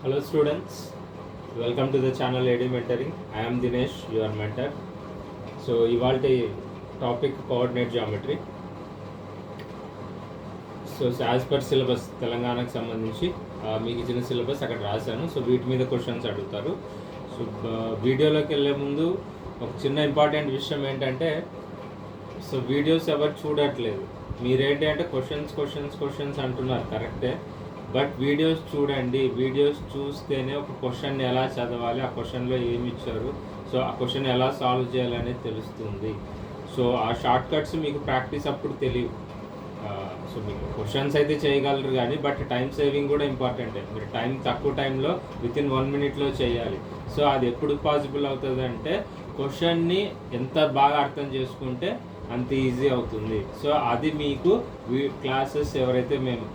Hello students, welcome to the channel AD Mentoring. I am Dinesh, your mentor. So ఇవాల్టి topic coordinate geometry. So as per syllabus తెలంగాణకు సంబంధించి మీకు ఇచ్చిన syllabus అక్కడ రాశాను. So వీటి మీద క్వశ్చన్స్ అడుగుతారు. సో వీడియోలోకి వెళ్ళే ముందు ఒక చిన్న ఇంపార్టెంట్ విషయం ఏంటంటే, సో వీడియోస్ ఎవరు చూడట్లేదు. మీరేంటి అంటే క్వశ్చన్స్ అంటున్నారు, కరెక్టే. బట్ వీడియోస్ చూడండి. వీడియోస్ చూస్తేనే ఒక క్వశ్చన్ని ఎలా చదవాలి, ఆ క్వశ్చన్లో ఏమి ఇచ్చారు, సో ఆ క్వశ్చన్ ఎలా సాల్వ్ చేయాలనేది తెలుస్తుంది. సో ఆ షార్ట్ కట్స్ మీకు ప్రాక్టీస్ అప్పుడు తెలియవు. సో మీకు క్వశ్చన్స్ అయితే చేయగలరు కానీ, బట్ టైం సేవింగ్ కూడా ఇంపార్టెంటే. మీరు తక్కువ టైంలో వితిన్ 1 minute చేయాలి. సో అది ఎప్పుడు పాసిబుల్ అవుతుంది అంటే, క్వశ్చన్ని ఎంత బాగా అర్థం చేసుకుంటే అంత ఈజీ అవుతుంది. సో అది మీకు క్లాసెస్ ఎవరైతే మేము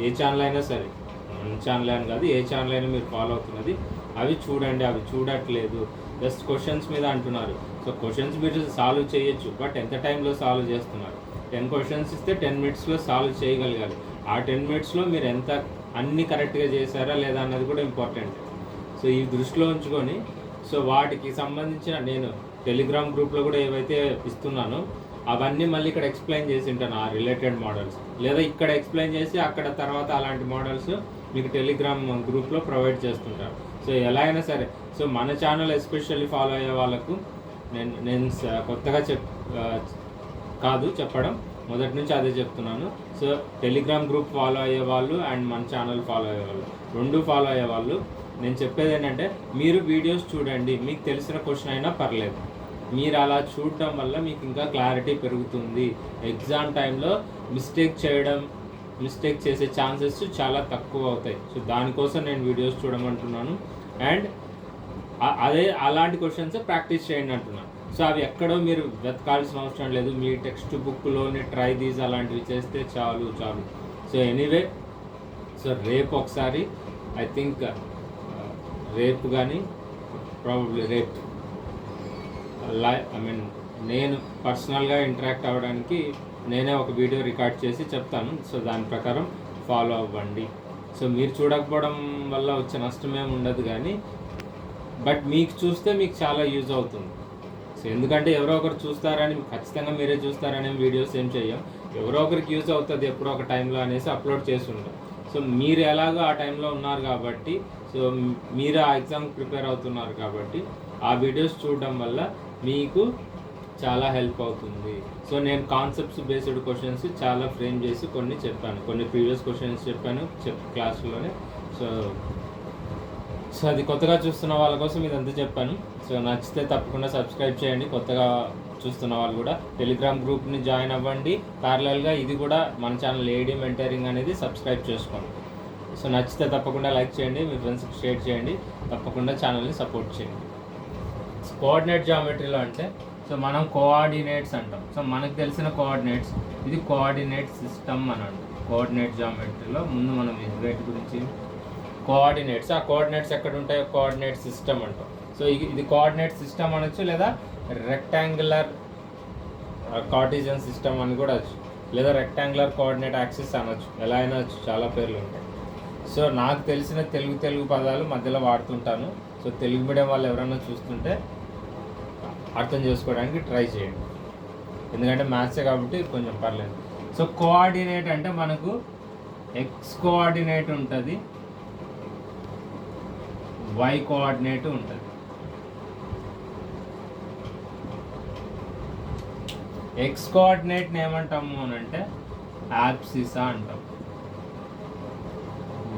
ఏ ఛానల్ అయినా సరే, మన ఛానల్ అని కాదు, ఏ ఛానల్ అయినా మీరు ఫాలో అవుతున్నది అవి చూడండి. అవి చూడట్లేదు, జస్ట్ క్వశ్చన్స్ మీద అంటున్నారు. సో క్వశ్చన్స్ మీరు సాల్వ్ చేయొచ్చు, బట్ ఎంత టైంలో సాల్వ్ చేస్తున్నారు? 10 questions ఇస్తే 10 minutes సాల్వ్ చేయగలగాలి. ఆ 10 minutes మీరు ఎంత అన్నీ కరెక్ట్గా చేశారా లేదా అన్నది కూడా ఇంపార్టెంట్. సో ఈ దృష్టిలో ఉంచుకొని, సో వాటికి సంబంధించిన నేను టెలిగ్రామ్ గ్రూప్లో కూడా ఏవైతే ఇస్తున్నానో అవన్నీ మళ్ళీ ఇక్కడ ఎక్స్ప్లెయిన్ చేసి ఉంటాను, ఆ రిలేటెడ్ మోడల్స్. లేదా ఇక్కడ ఎక్స్ప్లెయిన్ చేసి అక్కడ తర్వాత అలాంటి మోడల్స్ మీకు టెలిగ్రామ్ గ్రూప్లో ప్రొవైడ్ చేస్తుంటారు. సో ఎలా అయినా సరే, సో మన ఛానల్ ఎస్పెషల్లీ ఫాలో అయ్యే వాళ్ళకు నేను కొత్తగా కాదు చెప్పడం, మొదటి నుంచి అదే చెప్తున్నాను. సో టెలిగ్రామ్ గ్రూప్ ఫాలో అయ్యే వాళ్ళు అండ్ మన ఛానల్ ఫాలో అయ్యేవాళ్ళు, రెండు ఫాలో అయ్యేవాళ్ళు, నేను చెప్పేది ఏంటంటే, మీరు వీడియోస్ చూడండి. మీకు తెలిసిన క్వశ్చన్ అయినా పర్లేదు, మీరు అలా చూడటం వల్ల మీకు ఇంకా క్లారిటీ పెరుగుతుంది. ఎగ్జామ్ టైంలో మిస్టేక్ చేసే ఛాన్సెస్ చాలా తక్కువ అవుతాయి. సో దానికోసం నేను వీడియోస్ చూడమంటున్నాను. అండ్ అలాంటి క్వశ్చన్స్ ప్రాక్టీస్ చేయండి అంటున్నాను. సో అవి ఎక్కడో మీరు వెతకాల్సిన అవసరం లేదు, మీ టెక్స్ట్ బుక్లోనే ట్రై దీస్ అలాంటివి చేస్తే చాలు. సో ఎనీవే, సో రేపు ఒకసారి ఐ థింక్ రేపు కానీ ప్రాబబ్లీ రేపు నేను పర్సనల్గా ఇంటరాక్ట్ అవ్వడానికి నేనే ఒక వీడియో రికార్డ్ చేసి చెప్తాను. సో దాని ప్రకారం ఫాలో అవ్వండి. సో మీరు చూడకపోవడం వల్ల వచ్చే నష్టమేమి ఉండదు కానీ, బట్ మీకు చూస్తే మీకు చాలా యూజ్ అవుతుంది. సో ఎందుకంటే ఎవరో ఒకరు చూస్తారని, ఖచ్చితంగా మీరే చూస్తారనే వీడియోస్ ఏం చెయ్యం, ఎవరో ఒకరికి యూజ్ అవుతుంది ఎప్పుడో ఒక టైంలో అనేసి అప్లోడ్ చేసి ఉంటాం. సో మీరు ఎలాగో ఆ టైంలో ఉన్నారు కాబట్టి, సో మీరు ఆ ఎగ్జామ్కి ప్రిపేర్ అవుతున్నారు కాబట్టి, ఆ వీడియోస్ చూడడం వల్ల మీకు చాలా హెల్ప్ అవుతుంది. సో నేను కాన్సెప్ట్స్ బేస్డ్ క్వశ్చన్స్ చాలా ఫ్రేమ్ చేసి కొన్ని చెప్పాను, కొన్ని ప్రీవియస్ క్వశ్చన్స్ చెప్పాను క్లాస్లోనే. సో అది కొత్తగా చూస్తున్న వాళ్ళ కోసం ఇదంతా చెప్పాను. సో నచ్చితే తప్పకుండా సబ్స్క్రైబ్ చేయండి. కొత్తగా చూస్తున్న వాళ్ళు కూడా టెలిగ్రామ్ గ్రూప్ని జాయిన్ అవ్వండి. ప్యారలల్గా ఇది కూడా మన ఛానల్ ఏడీ మెంటరింగ్ అనేది సబ్స్క్రైబ్ చేసుకోండి. సో నచ్చితే తప్పకుండా లైక్ చేయండి, మీ ఫ్రెండ్స్కి షేర్ చేయండి, తప్పకుండా ఛానల్ని సపోర్ట్ చేయండి. కోఆర్డినేట్ జామెట్రీలో అంటే, సో మనం కోఆర్డినేట్స్ అంటాం. సో మనకు తెలిసిన కోఆర్డినేట్స్, ఇది కోఆర్డినేట్ సిస్టమ్ అని అంటాం. కోఆర్డినేట్ జామెట్రీలో ముందు మనం వేటి గురించి, కోఆర్డినేట్స్, ఆ కోఆర్డినేట్స్ ఎక్కడ ఉంటాయో కోఆర్డినేట్ సిస్టమ్ అంటాం. సో ఇది కోఆర్డినేట్ సిస్టమ్ అనొచ్చు, లేదా రెక్టాంగులర్ కార్టీజియన్ సిస్టమ్ అని కూడా వచ్చు, లేదా రెక్టాంగులర్ కోఆర్డినేట్ యాక్సిస్ అనొచ్చు, ఎలా అయినా వచ్చు, చాలా పేర్లు ఉంటాయి. సో నాకు తెలిసిన తెలుగు పదాలు మధ్యలో వాడుతుంటాను. సో తెలుగు మీడియం వాళ్ళు ఎవరైనా చూస్తుంటే అర్థం చేసుకోవడానికి ట్రై చేయండి, ఎందుకంటే మ్యాథ్సే కాబట్టి కొంచెం పర్లేదు. సో కోఆర్డినేట్ అంటే మనకు ఎక్స్ కోఆర్డినేట్ ఉంటుంది, వై కోఆర్డినేట్ ఉంటుంది. ఎక్స్ కోఆర్డినేట్ని ఏమంటాము అని అంటే యాబ్సిసా అంటాం.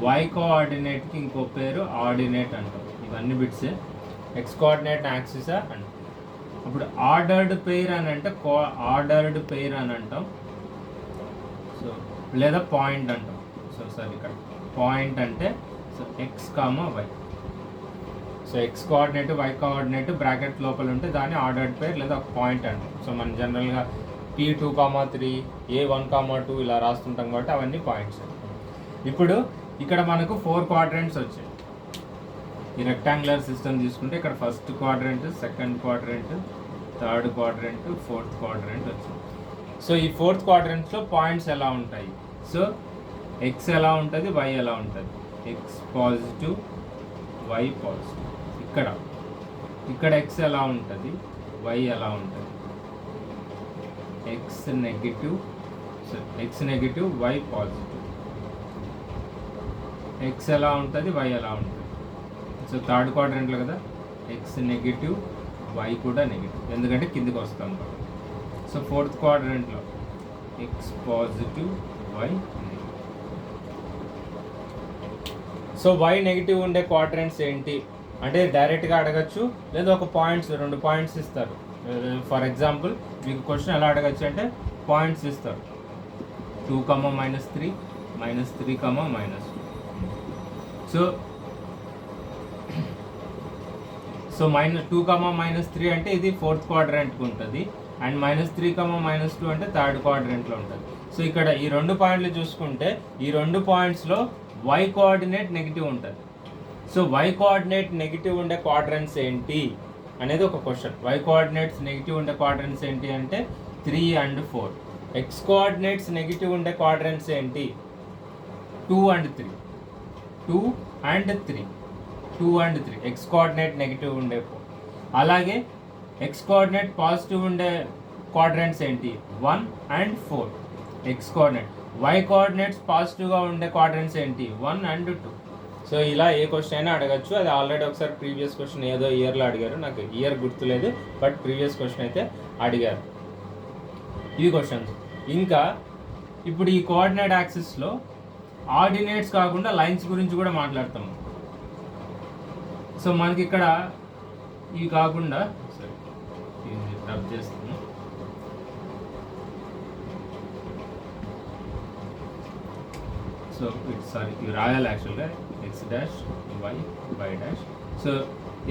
వై కోఆర్డినేట్కి ఇంకో పేరు ఆర్డినేట్ అంటాం. ఇవన్నీ బిట్సే. ఎక్స్ కోఆర్డినేట్ యాక్సిసా అంటాం. ఇప్పుడు ఆర్డర్డ్ పెయిర్ అని అంటే ఆర్డర్డ్ పెయిర్ అని అంటాం. సో లేదా పాయింట్ అంటాం. సో సార్ ఇక్కడ పాయింట్ అంటే, so X comma Y. So X coordinate Y coordinate bracket లోపల ఉంటే దాన్ని ఆర్డర్డ్ పెయిర్ లేదా ఒక పాయింట్ అంటాం. సో మనం జనరల్గా P2,3 A1,2 ఇలా రాస్తుంటాం కాబట్టి అవన్నీ పాయింట్స్. ఇప్పుడు ఇక్కడ మనకు 4 quadrants వచ్చాయి. ఈ రెక్టాంగులర్ సిస్టమ్ తీసుకుంటే ఇక్కడ first quadrant, second quadrant, third quadrant, fourth quadrant వచ్చింది. సో ఈ 4th quadrantలో పాయింట్స్ ఎలా ఉంటాయి? సో ఎక్స్ ఎలా ఉంటుంది, వై ఎలా ఉంటుంది? X positive, Y positive. ఇక్కడ ఎక్స్ ఎలా ఉంటుంది, వై ఎలా ఉంటుంది, X negative Y positive. X ఎలా ఉంటుంది, వై ఎలా ఉంటుంది. సో థర్డ్ క్వాడ్రంట్లో కదా, ఎక్స్ నెగిటివ్ వై కూడా నెగిటివ్, ఎందుకంటే కిందికి వస్తాం కదా. సో ఫోర్త్ క్వాడ్రంట్లో X positive Y negative. So Y negative ఉండే క్వాడ్రంట్స్ ఏంటి అంటే డైరెక్ట్గా అడగచ్చు, లేదా ఒక రెండు పాయింట్స్ ఇస్తారు. ఫర్ ఎగ్జాంపుల్ మీకు క్వశ్చన్ ఎలా అడగచ్చు అంటే పాయింట్స్ ఇస్తారు, 2, -3, -3, -2. సో -2, -3 అంటే ఇది ఫోర్త్ క్వాడ్రంట్కి ఉంటుంది, అండ్ -3, -2 అంటే థర్డ్ క్వాడ్రంట్లో ఉంటుంది. సో ఇక్కడ ఈ 2 పాయింట్లు చూసుకుంటే ఈ 2 పాయింట్స్లో వై కోఆర్డినేట్ నెగిటివ్ ఉంటుంది. సో వై కోఆర్డినేట్ నెగిటివ్ ఉండే క్వాడ్రంట్స్ ఏంటి అనేది ఒక క్వశ్చన్. వై కోఆర్డినేట్స్ నెగిటివ్ ఉండే క్వాడ్రంట్స్ ఏంటి అంటే 3 and 4. ఎక్స్ కోఆర్డినేట్స్ నెగిటివ్ ఉండే క్వాడ్రంట్స్ ఏంటి 2 and 3. 2 and 3 X coordinate negative ఉండే. అలాగే ఎక్స్ కోఆర్డినేట్ పాజిటివ్ ఉండే క్వాడ్రంట్స్ ఏంటి 1 and 4 X coordinate. Y coordinates పాజిటివ్గా ఉండే క్వాడ్రంట్స్ ఏంటి 1 and 2. సో ఇలా ఏ క్వశ్చన్ అయినా అడగచ్చు. అది ఆల్రెడీ ఒకసారి ప్రీవియస్ క్వశ్చన్ ఏదో ఇయర్లో అడిగారు, నాకు ఇయర్ గుర్తులేదు, బట్ ప్రీవియస్ క్వశ్చన్ అయితే అడిగారు ఈ క్వశ్చన్స్. ఇంకా ఇప్పుడు ఈ కోఆర్డినేట్ యాక్సిస్లో ఆర్డినేట్స్ కాకుండా లైన్స్ గురించి కూడా మాట్లాడతాము. సో మనకి ఇక్కడ ఇవి కాకుండా రబ్ చేస్తాము. సో ఇవి రాయాలి యాక్చువల్గా X dash Y dash. So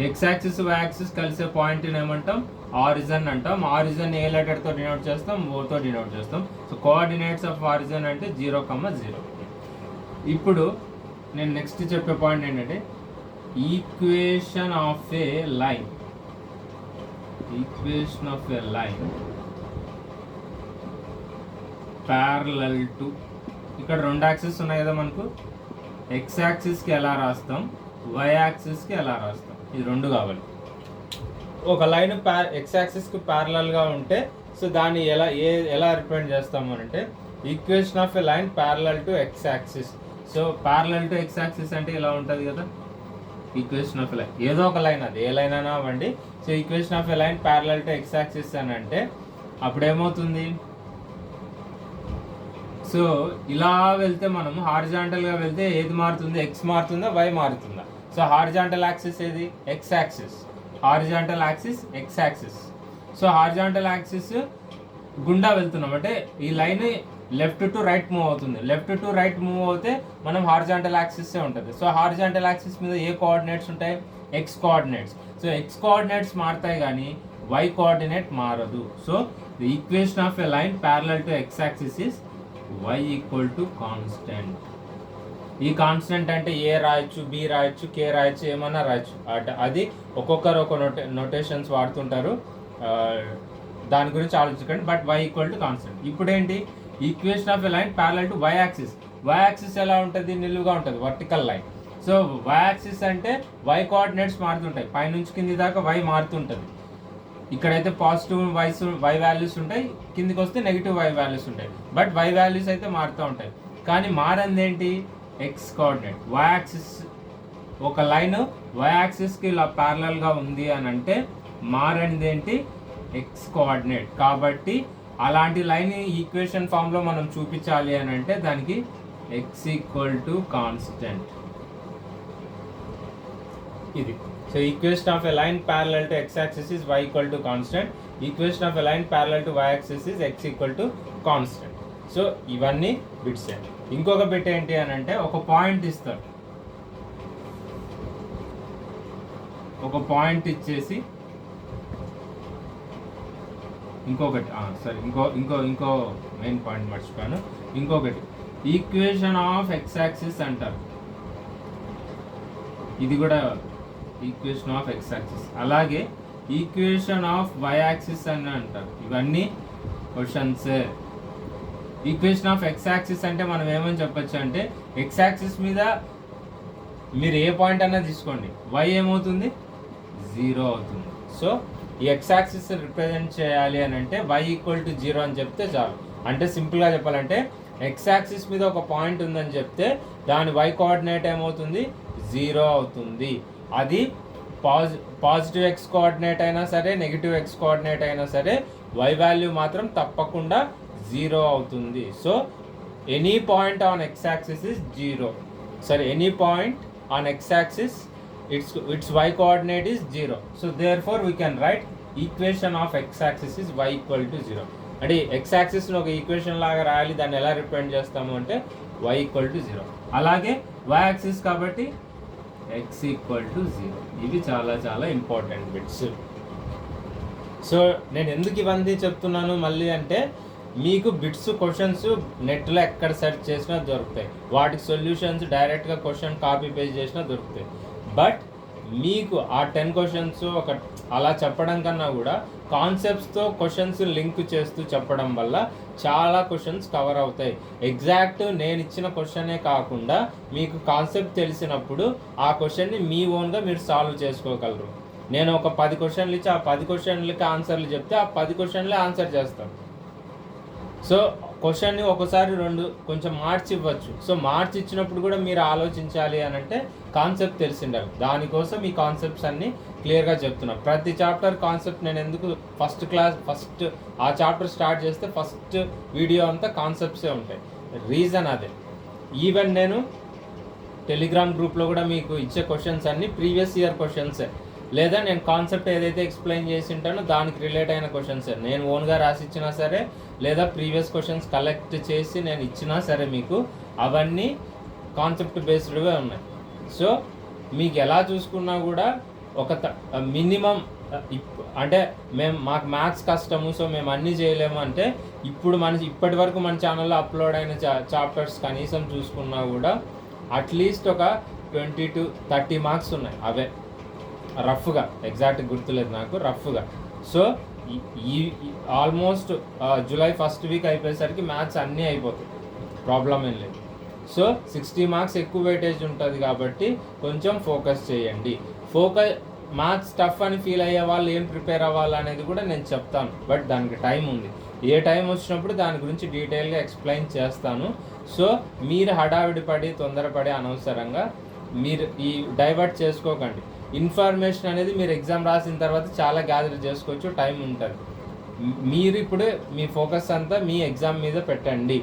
X axis Y axis కలిసే పాయింట్ని ఏమంటాం ఆరిజన్ అంటాం. ఆరిజన్ ఏ లెటర్తో డినోట్ చేస్తాం, ఓతో డినోట్ చేస్తాం. సో కోఆర్డినేట్స్ ఆఫ్ ఆరిజన్ అంటే 0, 0. ఇప్పుడు నేను నెక్స్ట్ చెప్పే పాయింట్ ఏంటంటే equation of A line parallel to, ఇక్కడ 2 యాక్సిస్ ఉన్నాయి కదా మనకు, ఎక్స్ యాక్సిస్కి ఎలా రాస్తాం, వై యాక్సిస్కి ఎలా రాస్తాం, ఇది 2 కావాలి. ఒక లైన్ ఎక్స్ యాక్సిస్కి ప్యారలల్గా ఉంటే సో దాన్ని ఎలా రిప్రజెంట్ చేస్తాము అంటే equation of a line parallel to X axis. So parallel to X axis అంటే ఇలా ఉంటుంది కదా, ఈక్వేషన్ ఆఫ్ ఎ లైన్ ఏదో ఒక లైన్, అది ఏ లైన్ అయినా అవ్వండి. So equation of a line parallel to X axis అని అంటే అప్పుడు ఏమవుతుంది, సో ఇలా వెళ్తే మనం హారిజాంటల్గా వెళ్తే ఏది మారుతుంది, ఎక్స్ మారుతుందా వై మారుతుందా. సో హారిజాంటల్ యాక్సిస్ ఏది X axis, horizontal axis X axis. So horizontal axis గుండా వెళ్తున్నాం అంటే ఈ line left to right move అవుతుంది. లెఫ్ట్ టు రైట్ మూవ్ అవుతే మనం హారిజాంటల్ యాక్సిస్ ఉంటుంది. సో హారిజాంటల్ యాక్సిస్ మీద ఏ కోఆర్డినేట్స్ ఉంటాయి, X coordinates. So X coordinates మారుతాయి కానీ వై కోఆర్డినేట్ మారదు. So the equation of a line parallel to X axis is y equal to constant. ఈ కాన్స్టెంట్ అంటే ఏ రాయొచ్చు, బి రాయొచ్చు, కే రాయొచ్చు, ఏమన్నా రాయొచ్చు. అది ఒక్కొక్కరు ఒక నోటేషన్స్ వాడుతుంటారు, దాని గురించి ఆలోచించకండి. But y equal to constant. ఇప్పుడు ఏంటి, equation of a line parallel to y axis. y axis ఎలా ఉంటుంది, నిలువుగా ఉంటుంది, vertical line. So y axis అంటే y కోఆర్డినేట్స్ మారుతుంటాయి, పైనుంచి కింది దాకా y మారుతుంటుంది. ఇక్కడైతే పాజిటివ్ వై వాల్యూస్ ఉంటాయి, కిందికి వస్తే నెగిటివ్ వై వాల్యూస్ ఉంటాయి. బట్ వై వాల్యూస్ అయితే మారుతూ ఉంటాయి. కానీ మారంది ఏంటి, ఎక్స్ కోఆర్డినేట్. వై యాక్సిస్ ఒక లైన్ వై యాక్సిస్కి ఇలా ప్యారలల్గా ఉంది అని అంటే మారంది ఏంటి, ఎక్స్ కోఆర్డినేట్. కాబట్టి అలాంటి లైన్ ఈక్వేషన్ ఫామ్లో మనం చూపించాలి అని అంటే దానికి ఎక్స్ ఈక్వల్ టు కాన్స్టెంట్ ఇది. So equation of a line parallel to x-axis is y equal to constant. Equation of a line parallel to y-axis is x equal to constant. So ఇవన్నీ bits. ఇంకొక bit ఏంటి అని అంటే ఒక point ఇస్తారు, ఒక point ఇచ్చేసి ఇంకొకటి సరే ఇంకో మెయిన్ పాయింట్ మర్చిపోయాను. ఇంకొకటి ఈక్వేషన్ ఆఫ్ ఎక్స్ యాక్సిస్ అంటారు, ఇది కూడా ఈక్వేషన్ ఆఫ్ ఎక్స్ యాక్సిస్. అలాగే ఈక్వేషన్ ఆఫ్ వై యాక్సిస్ అని అంటారు. ఇవన్నీ questions. Equation of X axis అంటే మనం ఏమని చెప్పొచ్చు అంటే ఎక్స్ యాక్సిస్ మీద మీరు ఏ పాయింట్ అన్నా తీసుకోండి, y ఏమవుతుంది 0 అవుతుంది. సో ఈ ఎక్స్ యాక్సిస్ రిప్రజెంట్ చేయాలి అని అంటే y ఈక్వల్ టు 0 అని చెప్తే చాలు. అంటే సింపుల్గా చెప్పాలంటే ఎక్స్ యాక్సిస్ మీద ఒక పాయింట్ ఉందని చెప్తే దాని y కోఆర్డినేట్ ఏమవుతుంది 0 అవుతుంది. అది పాజిటివ్ ఎక్స్ కోఆర్డినేట్ అయినా సరే నెగిటివ్ ఎక్స్ కోఆర్డినేట్ అయినా సరే y వాల్యూ మాత్రం తప్పకుండా 0 అవుతుంది. So any point on X axis is 0. సరే, any point on X axis its y coordinate is 0. So therefore we can write equation of x axis is y equal to 0. అంటే X యాక్సిస్ను ఒక equation లాగా రాయాలి. దాన్ని ఎలా represent చేస్తాము అంటే y equal to 0. అలాగే y యాక్సిస్ కాబట్టి x ఈక్వల్ టు 0. ఇవి చాలా చాలా ఇంపార్టెంట్ బిట్స్. సో నేను ఎందుకు ఇవన్నీ చెప్తున్నాను మళ్ళీ అంటే మీకు బిట్స్ క్వశ్చన్స్ నెట్లో ఎక్కడ సెర్చ్ చేసినా దొరుకుతాయి. వాటికి సొల్యూషన్స్ డైరెక్ట్గా క్వశ్చన్ కాపీ పేస్ట్ చేసినా దొరుకుతాయి. బట్ మీకు ఆ 10 క్వశ్చన్స్ ఒక అలా చెప్పడం కన్నా కూడా కాన్సెప్ట్స్తో క్వశ్చన్స్ లింక్ చేస్తూ చెప్పడం వల్ల చాలా క్వశ్చన్స్ కవర్ అవుతాయి. ఎగ్జాక్ట్ నేను ఇచ్చిన క్వశ్చనే కాకుండా మీకు కాన్సెప్ట్ తెలిసినప్పుడు ఆ క్వశ్చన్ని మీ ఓన్గా మీరు సాల్వ్ చేసుకోగలరు. నేను ఒక 10 క్వశ్చన్లు ఇచ్చి ఆ 10 క్వశ్చన్లకి ఆన్సర్లు చెప్తే ఆ 10 క్వశ్చన్లే ఆన్సర్ చేస్తాను. సో క్వశ్చన్ని ఒకసారి 2 కొంచెం మార్చి ఇవ్వచ్చు. సో మార్చి ఇచ్చినప్పుడు కూడా మీరు ఆలోచించాలి అని అంటే కాన్సెప్ట్ తెలిసి ఉండాలి. దానికోసం ఈ కాన్సెప్ట్స్ అన్నీ క్లియర్గా చెప్తున్నా. ప్రతి చాప్టర్ కాన్సెప్ట్ నేను ఎందుకు ఫస్ట్ ఆ చాప్టర్ స్టార్ట్ చేస్తే ఫస్ట్ వీడియో అంతా కాన్సెప్ట్సే ఉంటాయి. రీజన్ అదే. ఈవెన్ నేను టెలిగ్రామ్ గ్రూప్లో కూడా మీకు ఇచ్చే క్వశ్చన్స్ అన్నీ ప్రీవియస్ ఇయర్ క్వశ్చన్సే, లేదా నేను కాన్సెప్ట్ ఏదైతే ఎక్స్ప్లెయిన్ చేసి ఉంటానో దానికి రిలేట్ అయిన క్వశ్చన్సే. నేను ఓన్గా రాసి ఇచ్చినా సరే లేదా ప్రీవియస్ క్వశ్చన్స్ కలెక్ట్ చేసి నేను ఇచ్చినా సరే మీకు అవన్నీ కాన్సెప్ట్ బేస్డ్వే ఉన్నాయి. సో మీకు ఎలా చూసుకున్నా కూడా ఒక మినిమం అంటే మాకు మ్యాథ్స్ కష్టము, సో మేము అన్నీ చేయలేము అంటే ఇప్పటి వరకు మన ఛానల్లో అప్లోడ్ అయిన చాప్టర్స్ కనీసం చూసుకున్నా కూడా అట్లీస్ట్ ఒక 20 to 30 మార్క్స్ ఉన్నాయి. అవే రఫ్గా, ఎగ్జాక్ట్ గుర్తులేదు నాకు, రఫ్గా. సో ఈ ఆల్మోస్ట్ జూలై ఫస్ట్ వీక్ అయిపోయేసరికి మ్యాథ్స్ అన్నీ అయిపోతాయి, ప్రాబ్లం ఏం లేదు. సో 60 మార్క్స్ ఎక్కువ వెయిటేజ్ ఉంటుంది కాబట్టి కొంచెం ఫోకస్ చేయండి. మ్యాథ్స్ టఫ్ అని ఫీల్ అయ్యే వాళ్ళు ఏం ప్రిపేర్ అవ్వాలి అనేది కూడా నేను చెప్తాను. బట్ దానికి టైం ఉంది. ఏ టైం వచ్చినప్పుడు దాని గురించి డీటెయిల్గా ఎక్స్ప్లెయిన్ చేస్తాను. సో మీరు హడావిడి పడి తొందరపడి అనవసరంగా మీరు ఈ డైవర్ట్ చేసుకోకండి. ఇన్ఫర్మేషన్ అనేది మీరు ఎగ్జామ్ రాసిన తర్వాత చాలా గ్యాదర్ చేసుకోవచ్చు, టైం ఉంటుంది. మీరు ఇప్పుడు మీ ఫోకస్ అంతా మీ ఎగ్జామ్ మీద పెట్టండి.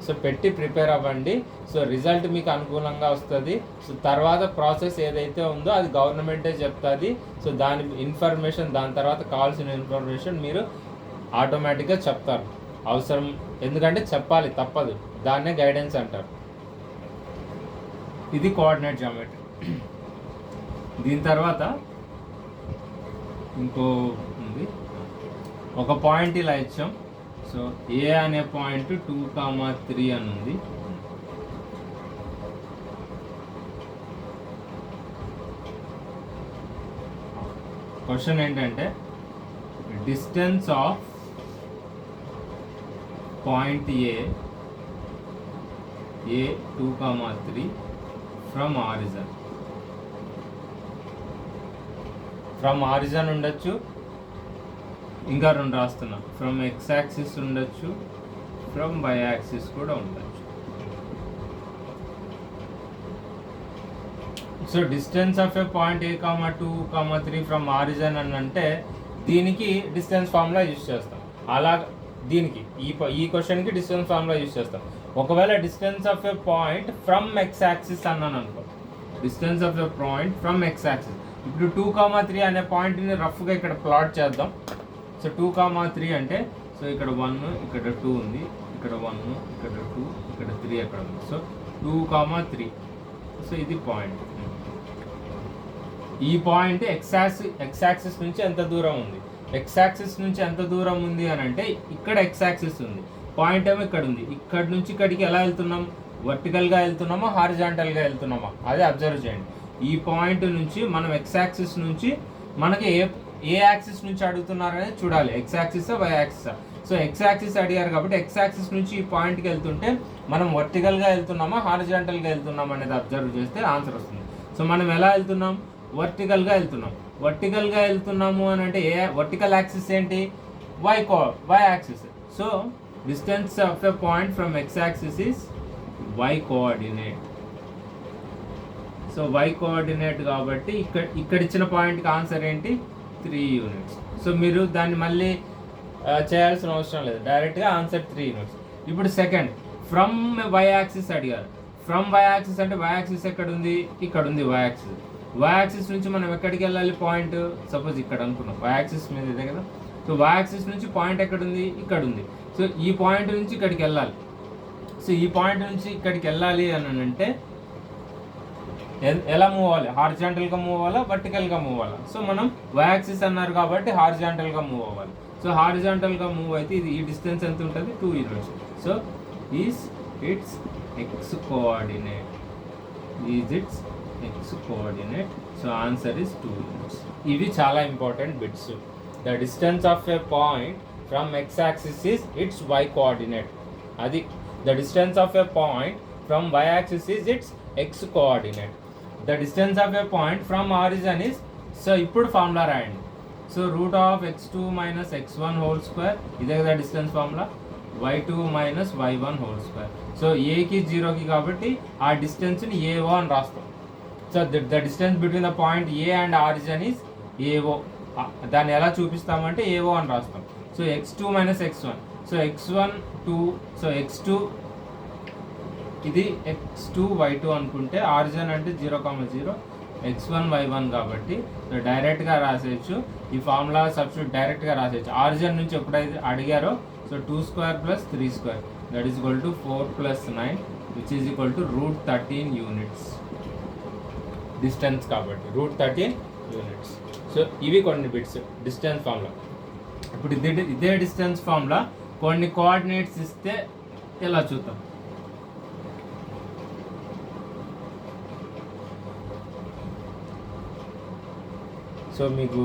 సో పెట్టి ప్రిపేర్ అవ్వండి. సో రిజల్ట్ మీకు అనుకూలంగా వస్తుంది. సో తర్వాత ప్రాసెస్ ఏదైతే ఉందో అది గవర్నమెంటే చెప్తుంది. సో దాని ఇన్ఫర్మేషన్, దాని తర్వాత కావాల్సిన ఇన్ఫర్మేషన్ మీరు ఆటోమేటిక్గా చెప్తారు. అవసరం, ఎందుకంటే చెప్పాలి, తప్పదు. దాన్నే గైడెన్స్ అంటారు. ఇది కోఆర్డినేట్ జామెట్రీ. దీని తర్వాత ఇంకో ఉంది, ఒక పాయింట్ ఇలా ఇచ్చాం. సో ఏ అనే పాయింట్ 2,3 అని ఉంది. క్వశ్చన్ ఏంటంటే distance of point A 2,3 from origin. From origin ఉండొచ్చు, ఇంకా 2 రాస్తున్నా, ఫ్రమ్ ఎక్స్ యాక్సిస్ ఉండొచ్చు, ఫ్రమ్ వై యాక్సిస్ కూడా ఉండొచ్చు. So distance of A point A 2,3 from origin అని అంటే దీనికి డిస్టెన్స్ ఫార్ములా యూజ్ చేస్తాం. అలా దీనికి ఈ క్వశ్చన్కి డిస్టెన్స్ ఫార్ములా యూజ్ చేస్తాం. ఒకవేళ distance of A point from X axis అన్నాను అనుకో, distance of A point from X axis. ఇప్పుడు 2,3 అనే పాయింట్ని రఫ్గా ఇక్కడ ప్లాట్ చేద్దాం. సో 2,3 అంటే, సో ఇక్కడ 1, ఇక్కడ 2 ఉంది, ఇక్కడ 1, ఇక్కడ 2, ఇక్కడ 3 ఎక్కడ ఉంది. సో 2,3. సో ఇది పాయింట్. ఈ పాయింట్ ఎక్స్ యాక్సిస్ నుంచి ఎంత దూరం ఉంది, ఎక్స్ యాక్సిస్ నుంచి ఎంత దూరం ఉంది అని అంటే ఇక్కడ ఎక్స్ యాక్సిస్ ఉంది, పాయింట్ ఏమో ఇక్కడ ఉంది. ఇక్కడ నుంచి ఇక్కడికి ఎలా వెళ్తున్నాం, వర్టికల్గా వెళ్తున్నామా హారిజాంటల్గా వెళ్తున్నామా అది అబ్జర్వ్ చేయండి. ఈ పాయింట్ నుంచి మనం ఎక్స్ యాక్సిస్ నుంచి మనకి ఏ యాక్సిస్ నుంచి అడుగుతున్నారు అనేది చూడాలి. ఎక్స్ యాక్సిసా వై యాక్సిసా. సో ఎక్స్ యాక్సిస్ అడిగారు కాబట్టి ఎక్స్ యాక్సిస్ నుంచి ఈ పాయింట్కి వెళ్తుంటే మనం వర్టికల్గా వెళ్తున్నామా హారిజాంటల్గా వెళ్తున్నామా అనేది అబ్జర్వ్ చేస్తే ఆన్సర్ వస్తుంది. సో మనం ఎలా వెళ్తున్నాం, వర్టికల్గా వెళ్తున్నాం. వర్టికల్గా వెళ్తున్నాము అని అంటే వర్టికల్ యాక్సిస్ ఏంటి, y axis. So distance of a point from x axis is y coordinate. So y coordinate కాబట్టి ఇక్కడ ఇచ్చిన పాయింట్కి ఆన్సర్ ఏంటి, 3 యూనిట్స్. సో మీరు దాన్ని మళ్ళీ చేయాల్సిన అవసరం లేదు, డైరెక్ట్గా ఆన్సర్ 3 యూనిట్స్. ఇప్పుడు సెకండ్, ఫ్రమ్ y యాక్సిస్ అడిగారు. ఫ్రమ్ y యాక్సిస్ అంటే y యాక్సిస్ ఎక్కడ ఉంది, ఇక్కడ ఉంది y యాక్సిస్. y యాక్సిస్ నుంచి మనం ఎక్కడికి వెళ్ళాలి, పాయింట్ సపోజ్ ఇక్కడ అనుకున్నాం, y యాక్సిస్ మీద ఇదే కదా. సో y యాక్సిస్ నుంచి పాయింట్ ఎక్కడ ఉంది, ఇక్కడ ఉంది. సో ఈ పాయింట్ నుంచి ఇక్కడికి వెళ్ళాలి. సో ఈ పాయింట్ నుంచి ఇక్కడికి వెళ్ళాలి అని అంటే ఎలా మూవ్ అవ్వాలి, హారిజాంటల్గా మూవ్ అవ్వాలా, వర్టికల్గా మూవ్ అవ్వాలా. సో మనం y యాక్సిస్ అన్నారు కాబట్టి హారిజాంటల్గా మూవ్ అవ్వాలి. సో హారిజాంటల్గా మూవ్ అయితే ఇది ఈ డిస్టెన్స్ ఎంత ఉంటుంది, 2 units. So is its x coordinate, is its x coordinate. So answer is 2 units. ఇవి చాలా important bits. The distance of a point from x axis is its y coordinate. అది the distance of a point from y axis is its x coordinate. The distance of a point from origin is, so ఇప్పుడు formula రాయండి. So root of x2 minus x1 whole square, ఇదే కదా distance formula, y2 minus y1 whole square. So ఏకి 0కి కాబట్టి ఆ డిస్టెన్స్ని AO అని రాస్తాం. So the distance between the point A and origin is AO. దాన్ని ఎలా చూపిస్తామంటే AO అని రాస్తాం. So x2 minus x1, so x1 2, so x2 ఇది x2 y2 అనుకుంటే ఆరిజిన్ అంటే 0,0, x1 y1 కాబట్టి డైరెక్ట్గా రాసేయచ్చు. ఈ ఫార్ములా సబ్స్టిట్యూట్ డైరెక్ట్గా రాసేయచ్చు. ఆరిజిన్ నుంచి ఎప్పుడైతే అడిగారో, so 2 square plus 3 square that is equal to 4 plus 9 which is equal to √13 units. Distance కాబట్టి √13 యూనిట్స్. సో ఇవి కొన్ని బిట్స్ డిస్టెన్స్ ఫార్ములా. ఇప్పుడు ఇదే డిస్టెన్స్ ఫార్ములా కొన్ని కోఆర్డినేట్స్ ఇస్తే ఎలా చూద్దాం. సో మీకు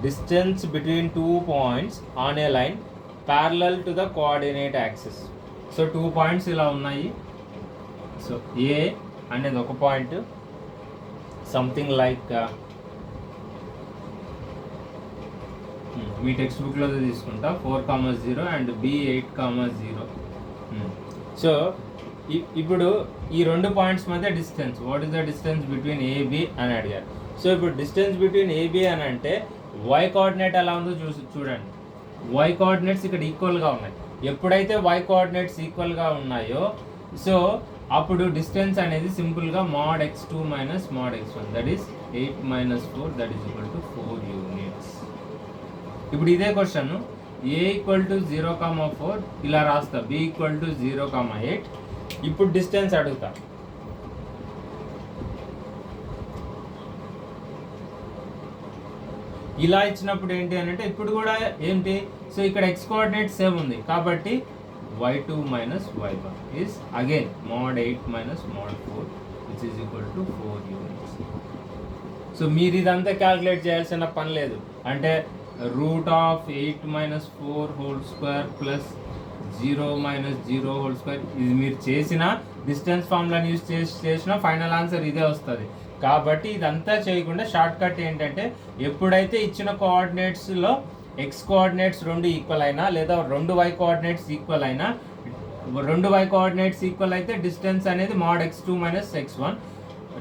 distance between 2 points on a line parallel to the coordinate axis. So 2 points ఇలా ఉన్నాయి. సో ఏ అనేది ఒక పాయింట్, సంథింగ్ లైక్ మీ టెక్స్ట్ బుక్లో తీసుకుంటా 4,0 అండ్ B 8,0. సో ఇప్పుడు ఈ 2 పాయింట్స్ మధ్య distance, what is the distance between AB అని అడిగారు. సో ఇప్పుడు డిస్టెన్స్ బిట్వీన్ AB అని అంటే y కోఆర్డినేట్ ఎలా ఉందో చూడండి. y కోఆర్డినేట్స్ ఇక్కడ ఈక్వల్గా ఉన్నాయి. ఎప్పుడైతే y కోఆర్డినేట్స్ ఈక్వల్గా ఉన్నాయో సో అప్పుడు డిస్టెన్స్ అనేది సింపుల్గా mod x2 minus mod x1 that is 8 minus 4 that is equal to 4 units. ఇప్పుడు ఇదే క్వశ్చన్ a ఈక్వల్ టు 0,4 ఇలా రాస్తా, b ఈక్వల్ టు 0,8. ఇప్పుడు డిస్టెన్స్ అడుగుతా. ఇలా ఇచ్చినప్పుడు ఏంటి అని అంటే ఇప్పుడు కూడా ఏంటి, సో ఇక్కడ x కోఆర్డినేట్ సేమ్ ఉంది కాబట్టి y2 minus y1 is again mod 8 minus mod 4 which is equal to 4 units. So మీరు ఇదంతా క్యాల్కులేట్ చేయాల్సిన పని లేదు. అంటే √8 minus 4 whole square plus 0 minus 0 whole square ఇది మీరు చేసిన డిస్టెన్స్ ఫార్ములాని యూజ్ చేసిన ఫైనల్ ఆన్సర్ ఇదే వస్తుంది. కాబట్టి ఇదంతా చేయకుండా షార్ట్ కట్ ఏంటంటే ఎప్పుడైతే ఇచ్చిన కోఆర్డినేట్స్లో x కోఆర్డినేట్స్ 2 ఈక్వల్ అయినా లేదా 2 y కోఆర్డినేట్స్ ఈక్వల్ అయినా, 2 y కోఆర్డినేట్స్ ఈక్వల్ అయితే డిస్టెన్స్ అనేది mod x2 minus x1,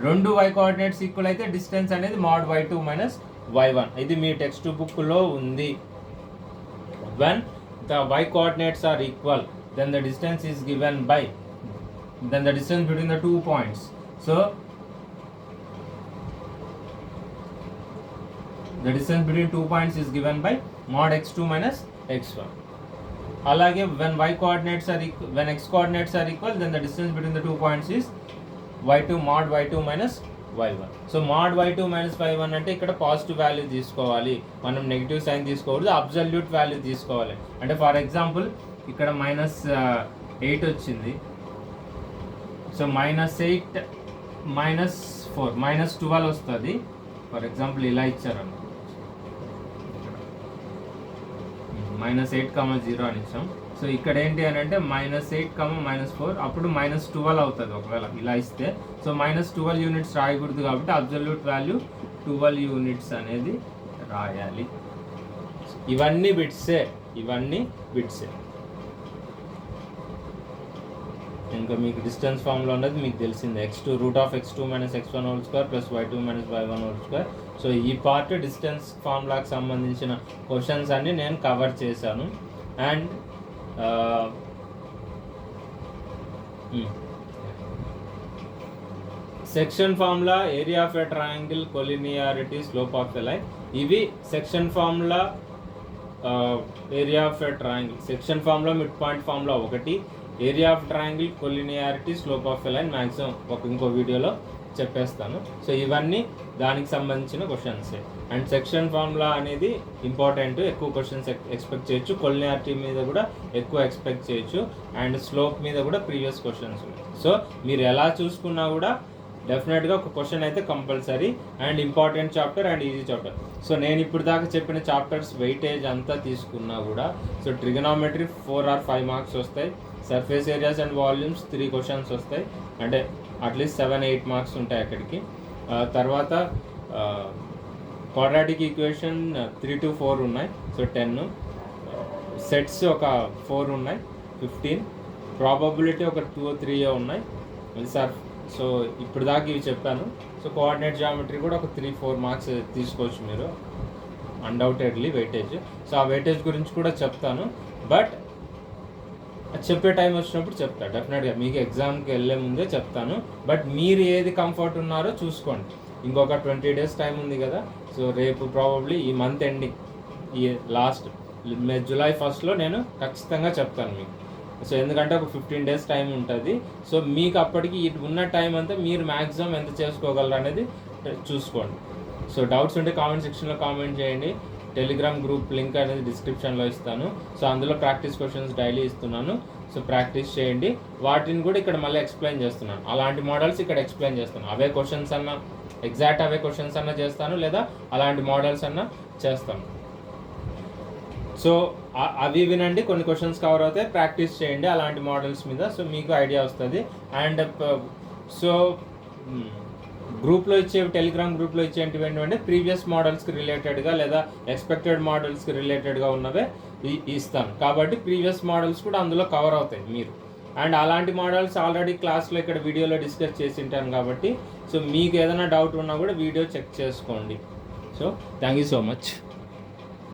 2 y coordinates equal అయితే డిస్టెన్స్ అనేది mod y2 మైనస్ y1. ఇది మీ టెక్స్ట్ బుక్లో ఉంది. when the y coordinates are equal then the distance is given by then the distance between the 2 points. So the distance between 2 points is given by mod x2 minus x1. అలాగే when y coordinates are equal, when x coordinates are equal then the distance between the 2 points is y2 mod y2 minus y1. So mod y2 minus y1 అంటే ఇక్కడ positive value తీసుకోవాలి, మనం negative sign తీసుకోకూడదు, absolute value తీసుకోవాలి. అంటే for example ఇక్కడ -8 వచ్చింది. So -8 -4 -12 వస్తుంది. ఫర్ ఎగ్జాంపుల్ ఇలా ఇచ్చారన్న -8,0 అని ఇచ్చాం. సో ఇక్కడ ఏంటి అని అంటే -8, -4 అప్పుడు -12 అవుతుంది ఒకవేళ ఇలా ఇస్తే. సో -12 యూనిట్స్ రాయకూడదు కాబట్టి అబ్జల్యూట్ వాల్యూ 12 యూనిట్స్ అనేది రాయాలి. ఇవన్నీ బిట్సే. ఇంకా మీకు డిస్టెన్స్ ఫార్ములా ఉన్నది మీకు తెలిసిందే. x2 √(x2 - x1) + y2 - y1). So ఈ పార్ట్ డిస్టెన్స్ ఫార్ములాకి సంబంధించిన క్వశ్చన్స్ అన్ని నేను కవర్ చేశాను. And section formula, area of a triangle, collinearity, slope of a line. ఇవి section formula, area of a triangle. Section formula, mid point formula ఒకటి, area of triangle, collinearity, slope of a line maximum ఇంకో వీడియోలో చెప్పేస్తాను. So ఇవన్నీ దానికి సంబంధించిన క్వశ్చన్సే. And section formula అనేది ఇంపార్టెంట్, ఎక్కువ క్వశ్చన్స్ ఎక్స్పెక్ట్ చేయొచ్చు. కొలినియారిటీ మీద కూడా ఎక్కువ ఎక్స్పెక్ట్ చేయొచ్చు. అండ్ స్లోప్ మీద కూడా ప్రీవియస్ క్వశ్చన్స్ ఉన్నాయి. సో మీరు ఎలా చూసుకున్నా కూడా డెఫినెట్గా ఒక క్వశ్చన్ అయితే compulsory. And important chapter and easy chapter. So నేను ఇప్పుడు దాకా చెప్పిన చాప్టర్స్ వెయిటేజ్ అంతా తీసుకున్నా కూడా సో ట్రిగనామెట్రీ 4 or 5 మార్క్స్ వస్తాయి. Surface areas and volumes 3 questions వస్తాయి, అంటే అట్లీస్ట్ 7-8 మార్క్స్ ఉంటాయి అక్కడికి. తర్వాత క్వాడ్రాటిక్ ఈక్వేషన్ 3 to 4 ఉన్నాయి, సో 10. సెట్స్ ఒక 4 ఉన్నాయి, 15. ప్రాబబిలిటీ ఒక 2 or 3 ఉన్నాయి. సో ఇప్పుడు దాకా ఇవి చెప్పాను. సో కోఆర్డినేట్ జామెట్రీ కూడా ఒక 3-4 మార్క్స్ తీసుకోవచ్చు మీరు అన్డౌటెడ్లీ వెయిటేజ్. సో ఆ వెయిటేజ్ గురించి కూడా చెప్తాను, బట్ చెప్పే టైం వచ్చినప్పుడు చెప్తాను డెఫినెట్గా. మీకు ఎగ్జామ్కి వెళ్ళే ముందే చెప్తాను, బట్ మీరు ఏది కంఫర్ట్ ఉన్నారో చూసుకోండి. ఇంకొక 20 days టైం ఉంది కదా. సో రేపు ప్రాబబ్లీ ఈ మంత్ ఎండింగ్, ఈ లాస్ట్ జూలై 1st నేను ఖచ్చితంగా చెప్తాను మీకు. సో ఎందుకంటే ఒక 15 days టైం ఉంటుంది. సో మీకు అప్పటికి ఉన్న టైం అంతా మీరు మ్యాక్సిమం ఎంత చేసుకోగలరు అనేది చూసుకోండి. సో డౌట్స్ ఉంటే కామెంట్ సెక్షన్లో కామెంట్ చేయండి. టెలిగ్రామ్ గ్రూప్ లింక్ అనేది డిస్క్రిప్షన్లో ఇస్తాను. సో అందులో ప్రాక్టీస్ క్వశ్చన్స్ డైలీ ఇస్తున్నాను. సో ప్రాక్టీస్ చేయండి. వాటిని కూడా ఇక్కడ మళ్ళీ ఎక్స్ప్లెయిన్ చేస్తున్నాను. అలాంటి మోడల్స్ ఇక్కడ ఎక్స్ప్లెయిన్ చేస్తాను. అవే క్వశ్చన్స్ అన్నా ఎగ్జాక్ట్ అవే క్వశ్చన్స్ అన్నా చేస్తాను, లేదా అలాంటి మోడల్స్ అన్నా చేస్తాను. సో అవి వినండి, కొన్ని క్వశ్చన్స్ కవర్ అవుతాయి. ప్రాక్టీస్ చేయండి అలాంటి మోడల్స్ మీద, సో మీకు ఐడియా వస్తుంది. అండ్ సో గ్రూప్లో టెలిగ్రామ్ గ్రూప్లో ఇచ్చేటివి ఏంటంటే ప్రీవియస్ మోడల్స్కి రిలేటెడ్గా లేదా ఎక్స్పెక్టెడ్ మోడల్స్కి రిలేటెడ్గా ఉన్నవే ఇస్తాను. కాబట్టి ప్రీవియస్ మోడల్స్ కూడా అందులో కవర్ అవుతాయి మీరు. అండ్ అలాంటి మోడల్స్ ఆల్రెడీ క్లాస్లో ఇక్కడ వీడియోలో డిస్కస్ చేసి ఉంటాను కాబట్టి సో మీకు ఏదైనా డౌట్ ఉన్నా కూడా వీడియో చెక్ చేసుకోండి. So thank you so much.